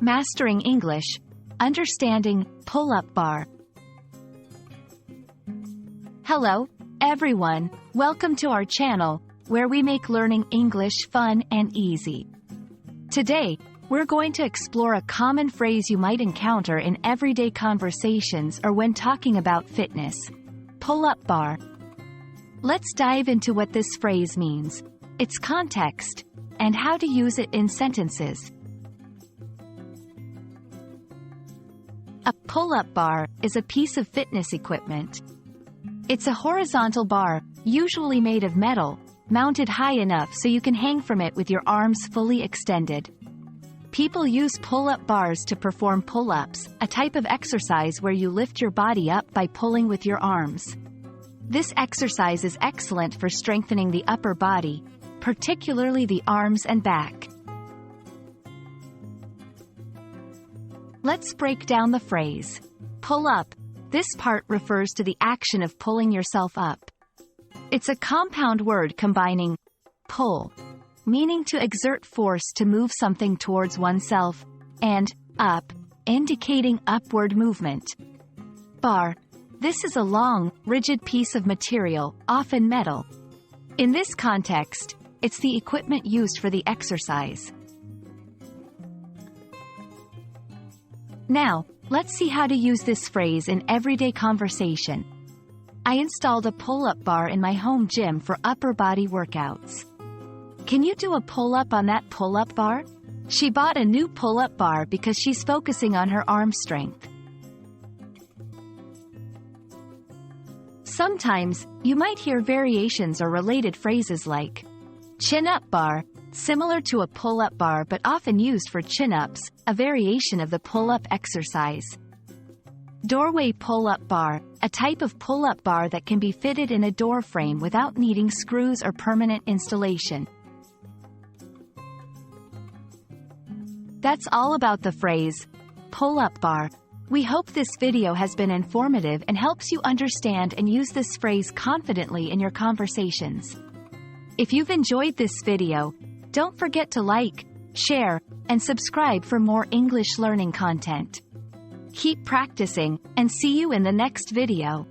Mastering English, Understanding Pull-Up Bar. Hello, everyone. Welcome to our channel, where we make learning English fun and easy. Today, we're going to explore a common phrase you might encounter in everyday conversations or when talking about fitness. Pull-up bar. Let's dive into what this phrase means, its context, and how to use it in sentences. A pull-up bar is a piece of fitness equipment. It's a horizontal bar, usually made of metal, mounted high enough so you can hang from it with your arms fully extended. People use pull-up bars to perform pull-ups, a type of exercise where you lift your body up by pulling with your arms. This exercise is excellent for strengthening the upper body, particularly the arms and back. Let's break down the phrase. Pull up. This part refers to the action of pulling yourself up. It's a compound word combining pull, meaning to exert force to move something towards oneself, and up, indicating upward movement. Bar. This is a long, rigid piece of material, often metal. In this context, it's the equipment used for the exercise. Now, let's see how to use this phrase in everyday conversation. I installed a pull-up bar in my home gym for upper body workouts. Can you do a pull-up on that pull-up bar? She bought a new pull-up bar because she's focusing on her arm strength. Sometimes, you might hear variations or related phrases like chin-up bar, similar to a pull-up bar but often used for chin-ups, a variation of the pull-up exercise. Doorway pull-up bar, a type of pull-up bar that can be fitted in a door frame without needing screws or permanent installation. That's all about the phrase, pull-up bar. We hope this video has been informative and helps you understand and use this phrase confidently in your conversations. If you've enjoyed this video, don't forget to like, share, and subscribe for more English learning content. Keep practicing, and see you in the next video.